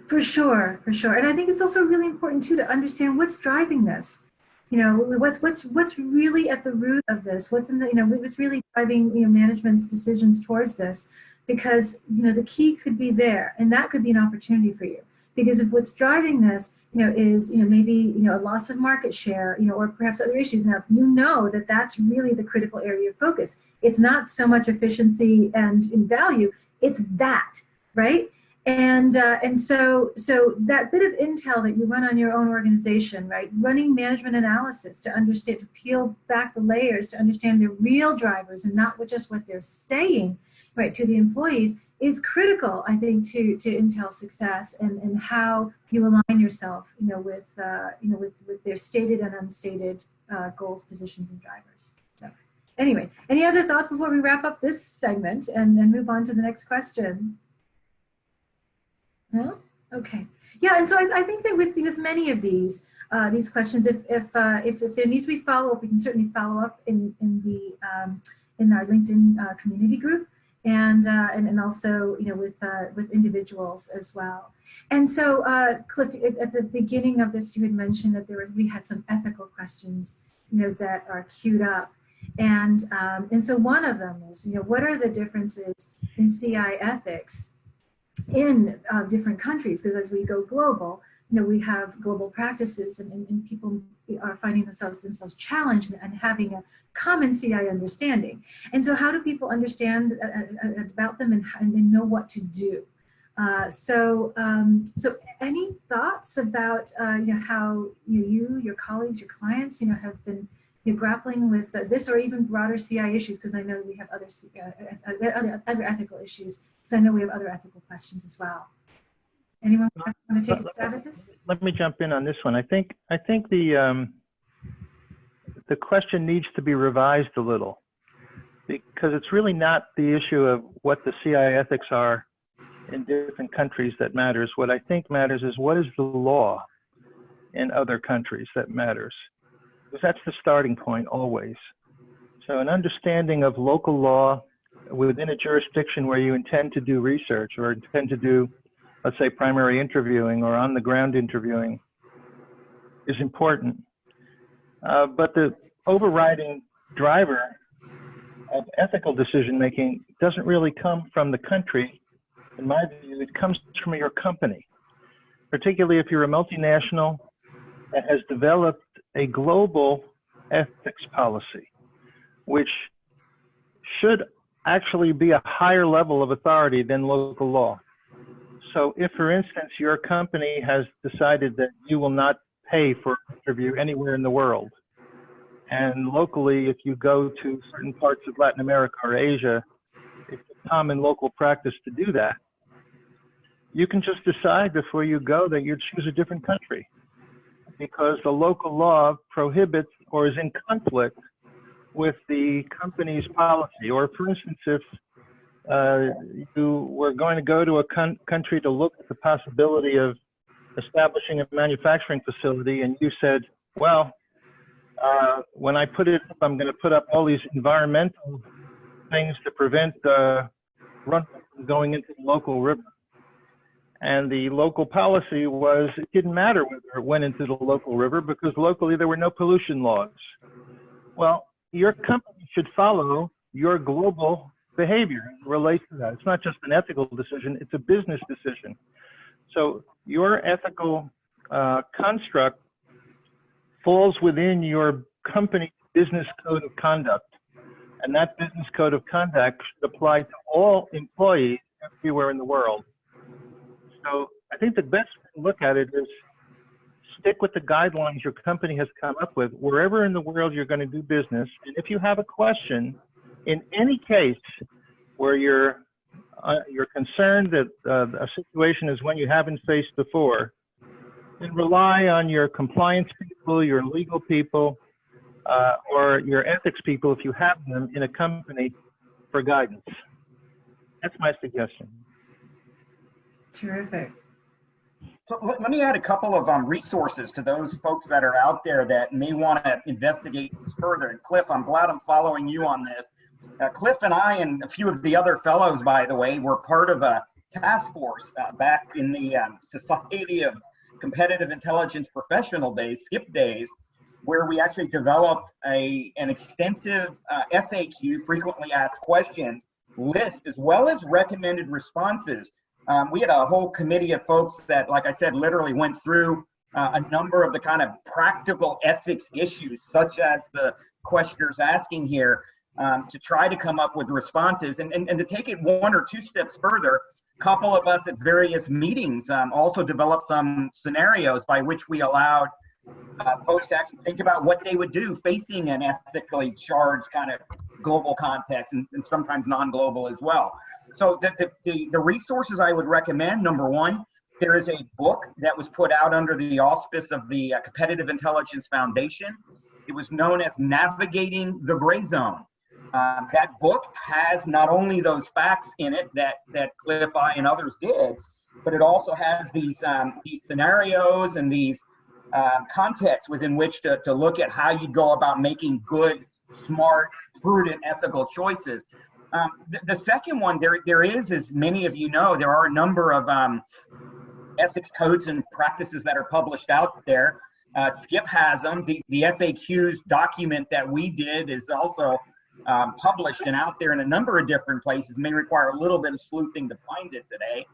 For sure, for sure. And I think it's also really important too to understand what's driving this. What's really at the root of this? What's what's really driving management's decisions towards this? Because the key could be there, and that could be an opportunity for you. Because if what's driving this, is maybe a loss of market share, or perhaps other issues. Now that that's really the critical area of focus. It's not so much efficiency and in value. It's that, right? And so that bit of intel that you run on your own organization, right? Running management analysis to understand, to peel back the layers, to understand the real drivers and not just what they're saying, right, to the employees is critical, I think, to Intel's success and how you align yourself, with their stated and unstated goals, positions, and drivers. So, anyway, any other thoughts before we wrap up this segment and move on to the next question? No? Okay. Yeah, and so I think that with many of these questions, if there needs to be follow up, we can certainly follow up in our LinkedIn community group, and also with individuals as well. And so Cliff, at the beginning of this, you had mentioned that we had some ethical questions that are queued up, and so one of them is what are the differences in CI ethics in different countries? Because as we go global, we have global practices, and people are finding themselves challenged and having a common CI understanding. And so how do people understand about them and know what to do? So any thoughts about how your colleagues, your clients, have been grappling with this, or even broader CI issues? Because I know we have other ethical issues. Because I know we have other ethical questions as well. Anyone want to take a stab at this? Let me jump in on this one. I think the question needs to be revised a little, because it's really not the issue of what the CI ethics are in different countries that matters. What I think matters is what is the law in other countries that matters, because that's the starting point always. So an understanding of local law within a jurisdiction where you intend to do research or intend to do, let's say, primary interviewing or on-the-ground interviewing is important. But the overriding driver of ethical decision-making doesn't really come from the country. In my view, it comes from your company, particularly if you're a multinational that has developed a global ethics policy, which should actually be a higher level of authority than local law. So if, for instance, your company has decided that you will not pay for an interview anywhere in the world, and locally, if you go to certain parts of Latin America or Asia, it's a common local practice to do that, you can just decide before you go that you choose a different country, because the local law prohibits or is in conflict with the company's policy. Or for instance, if you were going to go to a country to look at the possibility of establishing a manufacturing facility, and you said, well, when I put it up, I'm going to put up all these environmental things to prevent runoff from going into the local river. And the local policy was it didn't matter whether it went into the local river, because locally there were no pollution laws. Well, your company should follow your global behavior and relate to that. It's not just an ethical decision, it's a business decision. So your ethical construct falls within your company business code of conduct. And that business code of conduct should apply to all employees everywhere in the world. So I think the best way to look at it is stick with the guidelines your company has come up with wherever in the world you're going to do business. And if you have a question, in any case where you're concerned that a situation is one you haven't faced before, then rely on your compliance people, your legal people, or your ethics people, if you have them in a company, for guidance. That's my suggestion. Terrific. So let me add a couple of resources to those folks that are out there that may want to investigate this further. And Cliff, I'm glad I'm following you on this. Cliff and I and a few of the other fellows, by the way, were part of a task force back in the Society of Competitive Intelligence Professional days, SCIP days, where we actually developed an extensive FAQ, frequently asked questions, list, as well as recommended responses. We had a whole committee of folks that, like I said, literally went through a number of the kind of practical ethics issues, such as the questioner's asking here, to try to come up with responses. And to take it one or two steps further, a couple of us at various meetings also developed some scenarios by which we allowed folks to actually think about what they would do facing an ethically charged kind of global context, and sometimes non-global as well. So the resources I would recommend, number one, there is a book that was put out under the auspice of the Competitive Intelligence Foundation. It was known as Navigating the Gray Zone. That book has not only those facts in it that Cliff, I, and others did, but it also has these scenarios and these contexts within which to look at how you go about making good, smart, prudent, ethical choices. The second one, there is, as many of you know, there are a number of ethics codes and practices that are published out there. SCIP has them. The FAQs document that we did is also published and out there in a number of different places. May require a little bit of sleuthing to find it today.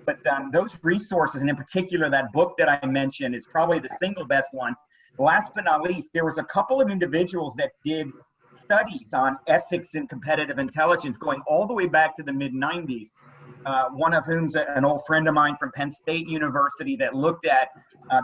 But those resources, and in particular that book that I mentioned, is probably the single best one. Last but not least, there was a couple of individuals that did studies on ethics and competitive intelligence going all the way back to the mid-90s. One of whom's an old friend of mine from Penn State University that looked at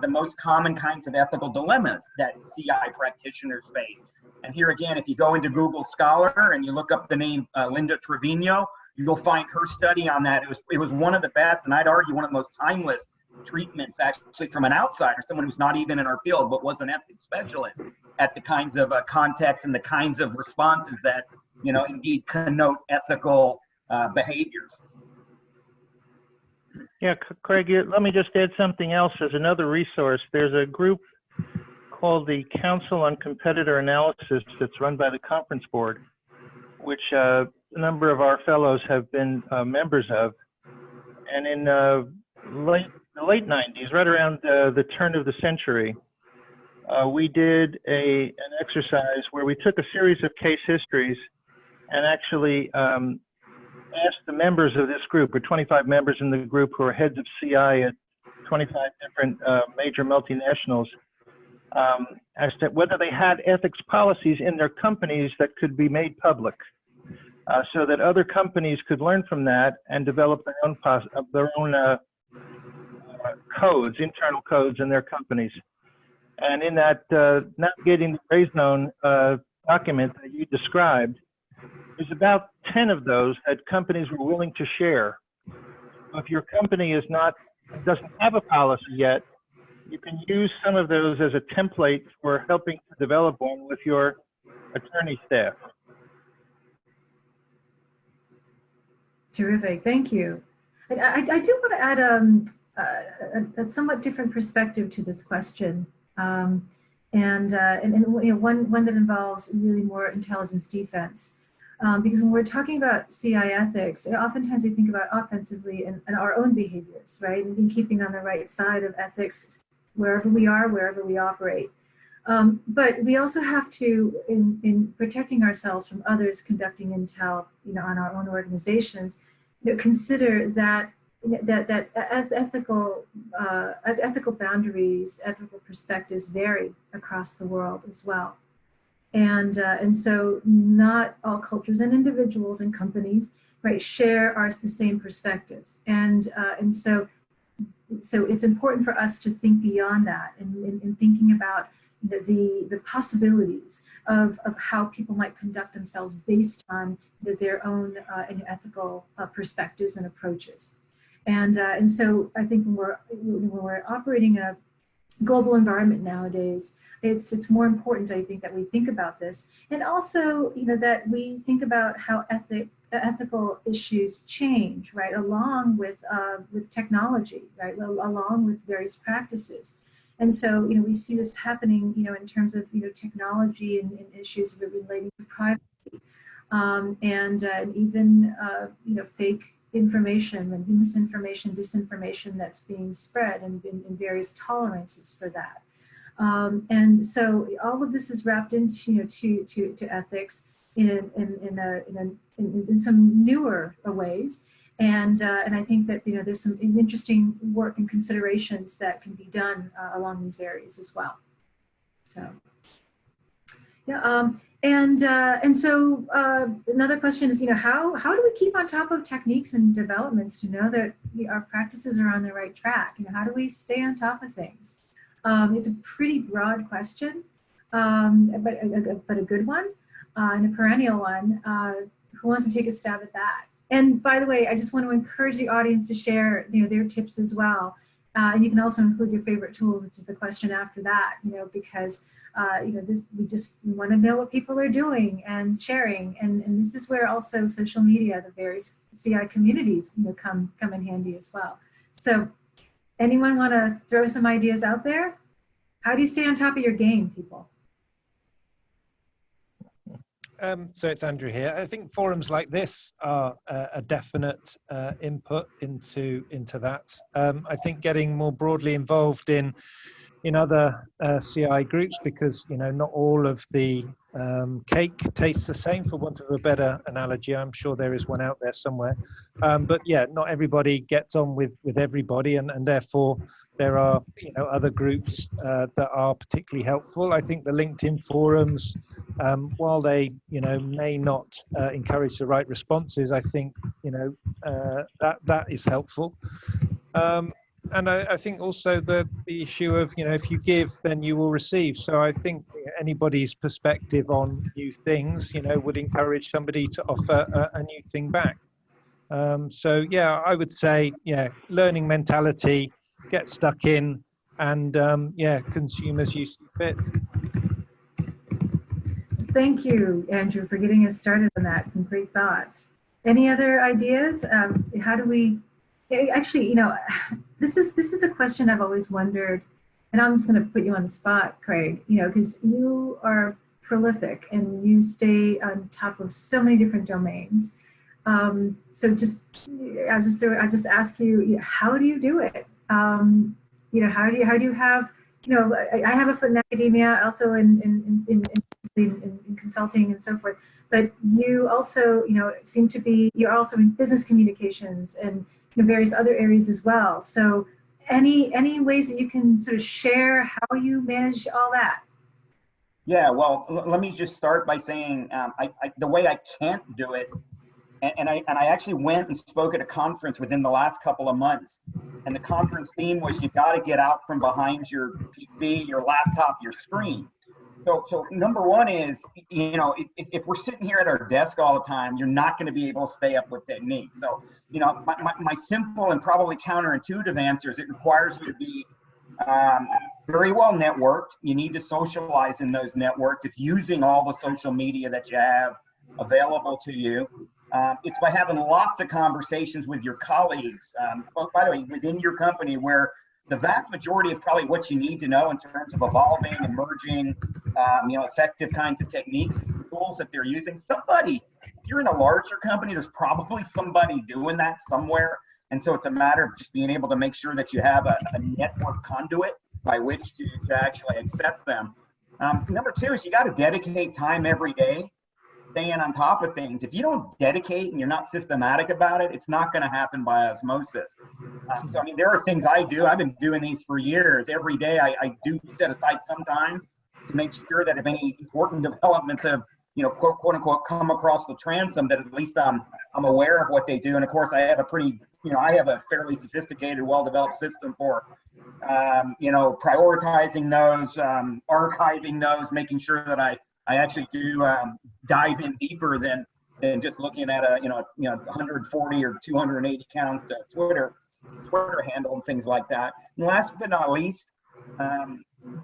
the most common kinds of ethical dilemmas that CI practitioners face. And here again, if you go into Google Scholar and you look up the name Linda Trevino, you'll find her study on that. It was one of the best, and I'd argue one of the most timeless treatments, actually, from an outsider, someone who's not even in our field but was an ethics specialist, at the kinds of context and the kinds of responses that, you know, indeed connote ethical behaviors. Yeah, Craig, let me just add something else as another resource. There's a group called the Council on Competitor Analysis that's run by the Conference Board, which a number of our fellows have been members of. And in the late 90s, right around the turn of the century, we did an exercise where we took a series of case histories and actually asked the members of this group, or 25 members in the group who are heads of CI at 25 different major multinationals, as to whether they had ethics policies in their companies that could be made public, so that other companies could learn from that and develop their own codes, internal codes in their companies. And in that Navigating the Gray Zone document that you described, there's about 10 of those that companies were willing to share. If your company doesn't have a policy yet, you can use some of those as a template for helping to develop one with your attorney staff. Terrific, thank you. I do want to add a somewhat different perspective to this question, and you know, one that involves really more intelligence defense. Because when we're talking about CI ethics, oftentimes we think about offensively and our own behaviors, right? And keeping on the right side of ethics wherever we are, wherever we operate. But we also have to, in protecting ourselves from others conducting intel, you know, on our own organizations, you know, consider that ethical boundaries, ethical perspectives vary across the world as well. And so not all cultures and individuals and companies, right, share the same perspectives. And so it's important for us to think beyond that and in thinking about the possibilities of how people might conduct themselves based on their own ethical perspectives and approaches. And so I think when we're operating a global environment nowadays, it's more important, I think, that we think about this, and also, you know, that we think about how ethical issues change, right, along with technology, right, along with various practices. And so, we see this happening, in terms of, technology and issues relating to privacy, and even, fake information and misinformation, disinformation that's being spread, and in various tolerances for that. And so all of this is wrapped into, to ethics in some newer ways. And I think that, there's some interesting work and considerations that can be done along these areas as well. So, yeah. And so another question is, how do we keep on top of techniques and developments to know that our practices are on the right track? How do we stay on top of things? It's a pretty broad question, but a good one, and a perennial one. Who wants to take a stab at that? And by the way, I just want to encourage the audience to share, their tips as well. And you can also include your favorite tool, which is the question after that, because we just want to know what people are doing and sharing. And this is where also social media, the various CI communities, come in handy as well. So anyone want to throw some ideas out there? How do you stay on top of your game, people? So it's Andrew here. I think forums like this are a definite input into that. I think getting more broadly involved in other CI groups, because not all of the cake tastes the same, for want of a better analogy. I'm sure there is one out there somewhere, but yeah, not everybody gets on with everybody, and therefore there are other groups that are particularly helpful. I think the LinkedIn forums, while they may not encourage the right responses, I think that is helpful. And I think also the issue of, if you give, then you will receive. So I think anybody's perspective on new things, would encourage somebody to offer a new thing back. So yeah, I would say, learning mentality, get stuck in, and consume as you see fit. Thank you, Andrew, for getting us started on that. Some great thoughts. Any other ideas? How do we? Actually, this is a question I've always wondered, and I'm just going to put you on the spot, Craig. Because you are prolific and you stay on top of so many different domains. So I'll just ask you, how do you do it? How do you have? I have a foot in academia, also in consulting and so forth. But you also, seem to be. You're also in business communications and various other areas as well. So any ways that you can sort of share how you manage all that? Yeah, well, let me just start by saying the way I can't do it, and I actually went and spoke at a conference within the last couple of months, and the conference theme was, you got to get out from behind your PC, your laptop, your screen. So number one is, if we're sitting here at our desk all the time, you're not going to be able to stay up with technique. So, my simple and probably counterintuitive answer is, it requires you to be very well networked. You need to socialize in those networks. It's using all the social media that you have available to you. It's by having lots of conversations with your colleagues, by the way, within your company, where the vast majority of probably what you need to know in terms of evolving, emerging, effective kinds of techniques, tools that they're using. If you're in a larger company, there's probably somebody doing that somewhere. And so it's a matter of just being able to make sure that you have a network conduit by which to actually access them. Number two is, you got to dedicate time every day staying on top of things. If you don't dedicate and you're not systematic about it, it's not going to happen by osmosis. So, there are things I do. I've been doing these for years. Every day I do set aside some time to make sure that if any important developments have, quote unquote, come across the transom, that at least I'm aware of what they do. And of course, I have a fairly sophisticated, well-developed system for, prioritizing those, archiving those, making sure that I actually do dive in deeper than just looking at a 140 or 280 count Twitter handle and things like that. And last but not least,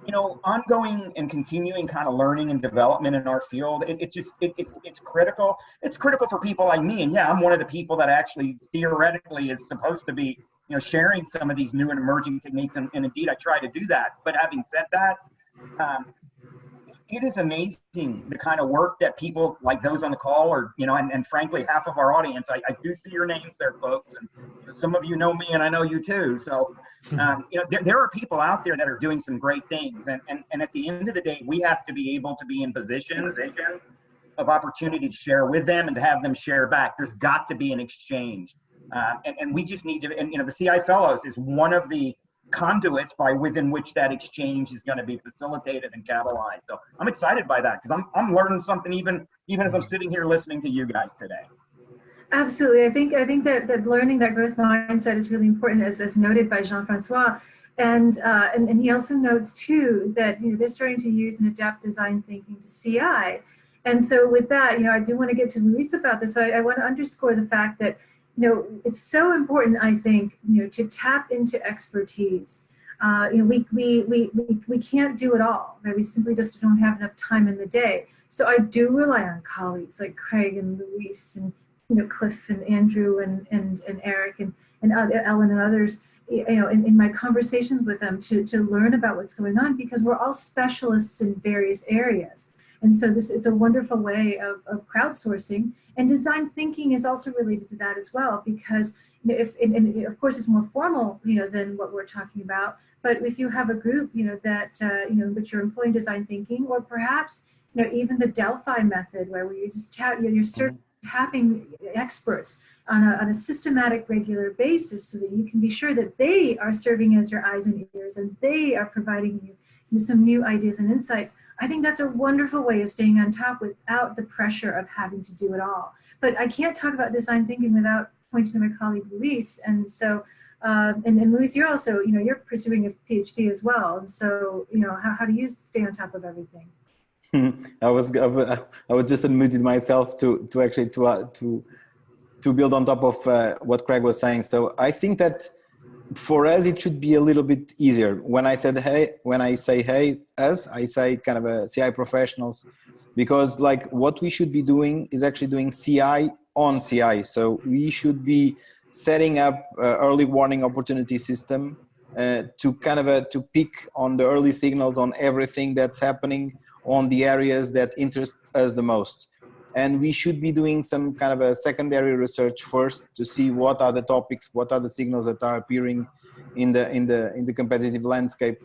you know, ongoing and continuing kind of learning and development in our field, it's critical. It's critical for people like me. And yeah, I'm one of the people that actually theoretically is supposed to be, you know, sharing some of these new and emerging techniques. And indeed, I try to do that. But having said that, it is amazing the kind of work that people like those on the call, or, you know, and frankly, half of our audience, I do see your names there, folks. And some of you know me and I know you too. So, you know, there are people out there that are doing some great things. And at the end of the day, we have to be able to be in positions of opportunity to share with them and to have them share back. There's got to be an exchange. And we just need to, and, you know, the CI Fellows is one of the conduits within which that exchange is going to be facilitated and catalyzed. So I'm excited by that, because I'm learning something even as I'm sitting here listening to you guys today. Absolutely. I think that learning that growth mindset is really important, as noted by Jean-Francois. And he also notes too that, you know, they're starting to use and adapt design thinking to CI. And so with that, you know, I do want to get to Luis about this. So I want to underscore the fact that, you know, it's so important, I think, you know, to tap into expertise. You know, we can't do it all, right? We simply just don't have enough time in the day. So I do rely on colleagues like Craig and Luis and, you know, Cliff and Andrew and Eric and Ellen and others, you know, in my conversations with them to learn about what's going on, because we're all specialists in various areas. And so it's a wonderful way of crowdsourcing, and design thinking is also related to that as well, because, you know, and of course it's more formal, you know, than what we're talking about. But if you have a group, you know, that you know, that you're employing design thinking, or perhaps, you know, even the Delphi method, where you just you're tapping experts on a systematic, regular basis, so that you can be sure that they are serving as your eyes and ears, and they are providing you some new ideas and insights. I think that's a wonderful way of staying on top without the pressure of having to do it all. But I can't talk about design thinking without pointing to my colleague Luis. And so, and Luis, you're also, you know, you're pursuing a PhD as well. And so, you know, how do you stay on top of everything? I was just admitting myself to build on top of what Craig was saying. So I think that for us, it should be a little bit easier. When I say hey, us, I say kind of a CI professionals, because like what we should be doing is actually doing CI on CI. So we should be setting up early warning opportunity system to kind of to pick on the early signals on everything that's happening on the areas that interest us the most. And we should be doing some kind of a secondary research first to see what are the topics, what are the signals that are appearing in the competitive landscape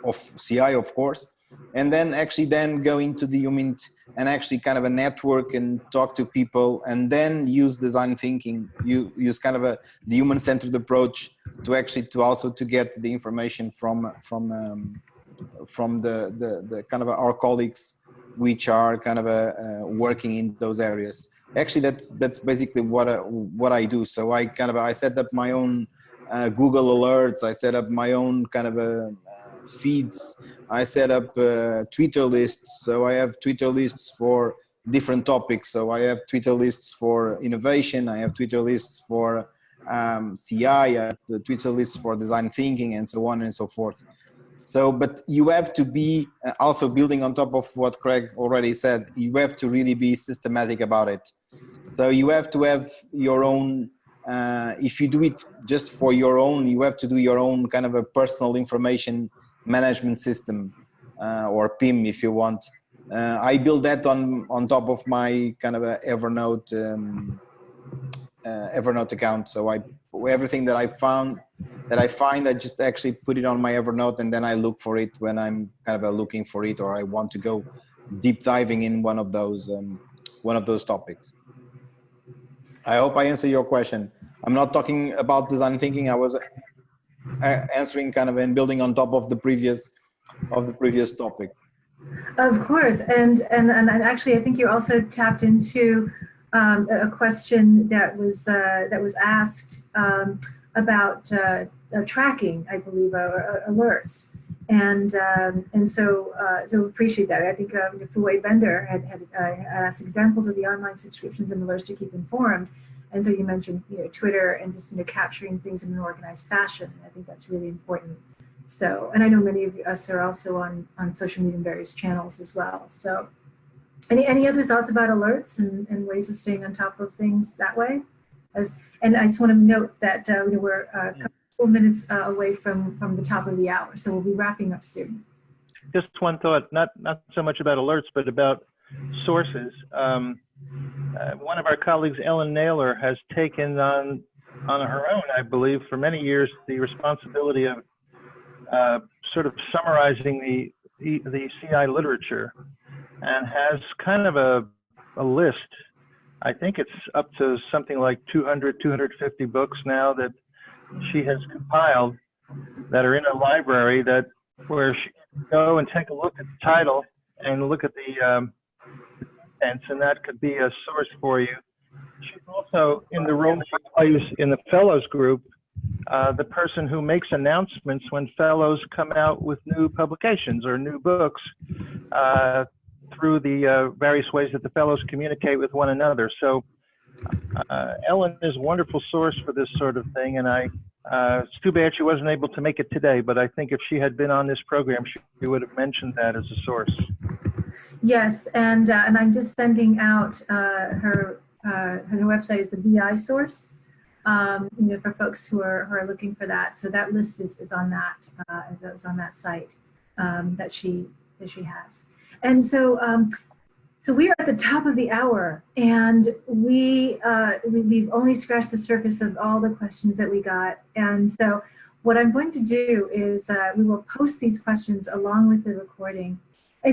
of CI, of course, and then actually go into the UMINT and actually kind of a network and talk to people, and then use design thinking. You use kind of the human-centered approach to also get the information from the kind of our colleagues, which are kind of working in those areas. Actually, that's basically what I do. So I set up my own Google alerts. I set up my own kind of feeds. I set up Twitter lists. So I have Twitter lists for different topics. So I have Twitter lists for innovation. I have Twitter lists for CI. I have the Twitter lists for design thinking, and so on and so forth. So, but you have to be also building on top of what Craig already said. You have to really be systematic about it. So you have to have your own, if you do it just for your own, you have to do your own kind of a personal information management system, or PIM if you want. I build that on top of my kind of a Evernote account. So everything that I find, I just actually put it on my Evernote, and then I look for it when I'm kind of looking for it, or I want to go deep diving in one of those topics. I hope I answer your question. I'm not talking about design thinking. I was answering kind of and building on top of the previous topic. Of course, and actually, I think you also tapped into a question that was asked about tracking, I believe, alerts, and so appreciate that. I think Fuwei Bender had asked examples of the online subscriptions and alerts to keep informed, and so you mentioned Twitter and just capturing things in an organized fashion. I think that's really important. So, and I know many of us are also on social media and various channels as well. So any other thoughts about alerts and ways of staying on top of things that way? And I just want to note that we're a couple minutes away from the top of the hour, so we'll be wrapping up soon. Just one thought, not so much about alerts, but about sources. One of our colleagues, Ellen Naylor, has taken on her own, I believe, for many years, the responsibility of sort of summarizing the CI literature, and has kind of a list. I think it's up to something like 200, 250 books now that she has compiled that are in a library where she can go and take a look at the title and look at the contents, and that could be a source for you. She's also, in the role she plays in the fellows group, the person who makes announcements when fellows come out with new publications or new books through the various ways that the fellows communicate with one another. So Ellen is a wonderful source for this sort of thing, and it's too bad she wasn't able to make it today, but I think if she had been on this program, she would have mentioned that as a source. Yes, and I'm just sending out her website is the BI source, for folks who are looking for that. So that list is on that is on that site that she has. And so so we are at the top of the hour, and we've only scratched the surface of all the questions that we got. And so what I'm going to do is we will post these questions along with the recording.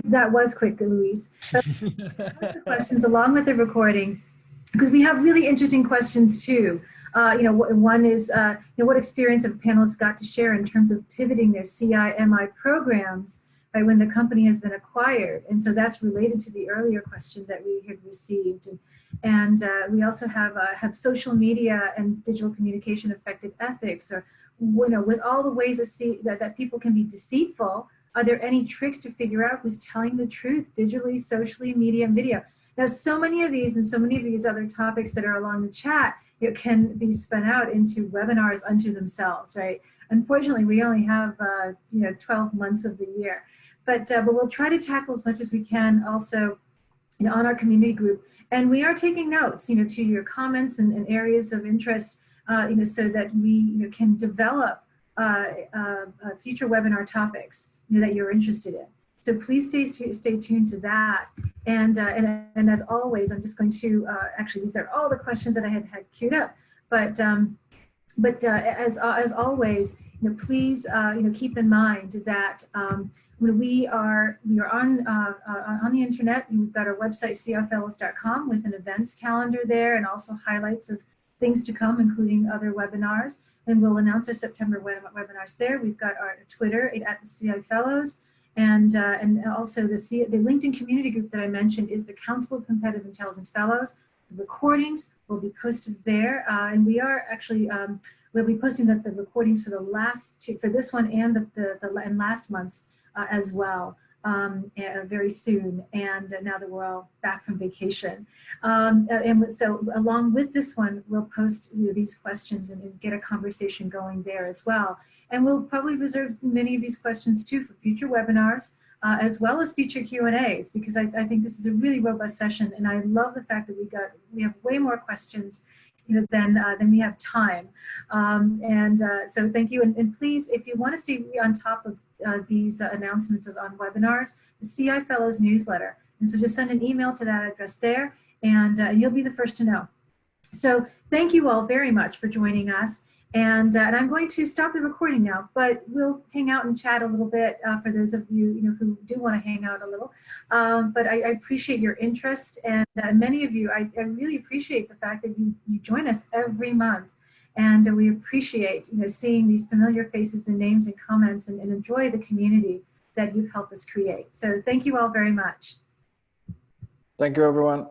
That was quick, Louise. The questions along with the recording, because we have really interesting questions too. One is, what experience have panelists got to share in terms of pivoting their CI/MI programs by when the company has been acquired? And so that's related to the earlier question that we had received. And we also have social media and digital communication affected ethics, or with all the ways that people can be deceitful. Are there any tricks to figure out who's telling the truth digitally, socially, media, and video? Now, so many of these and so many of these other topics that are along the chat can be spun out into webinars unto themselves, right? Unfortunately, we only have 12 months of the year, but we'll try to tackle as much as we can also on our community group. And we are taking notes, to your comments and areas of interest, so that we can develop future webinar topics that you're interested in. So please stay tuned to that. And as always, I'm just going to actually, these are all the questions that I had queued up. But as always, please keep in mind that when we are on the internet. We've got our website cifellows.com with an events calendar there, and also highlights of things to come, including other webinars. And we'll announce our September webinars there. We've got our Twitter at the CI Fellows. And also the LinkedIn community group that I mentioned is the Council of Competitive Intelligence Fellows. The recordings will be posted there, and we are actually we'll be posting the recordings for the last two, for this one and and last month's as well very soon. And now that we're all back from vacation, and so along with this one, we'll post these questions and get a conversation going there as well. And we'll probably reserve many of these questions too for future webinars, as well as future Q&As, because I think this is a really robust session, and I love the fact that we have way more questions than we have time. So thank you, and please, if you want to stay on top of these announcements on webinars, the CI Fellows newsletter, and so just send an email to that address there, and you'll be the first to know. So thank you all very much for joining us. And I'm going to stop the recording now, but we'll hang out and chat a little bit for those of you, who do want to hang out a little. But I appreciate your interest, and many of you, I really appreciate the fact that you join us every month, and we appreciate seeing these familiar faces and names and comments, and enjoy the community that you've helped us create. So thank you all very much. Thank you, everyone.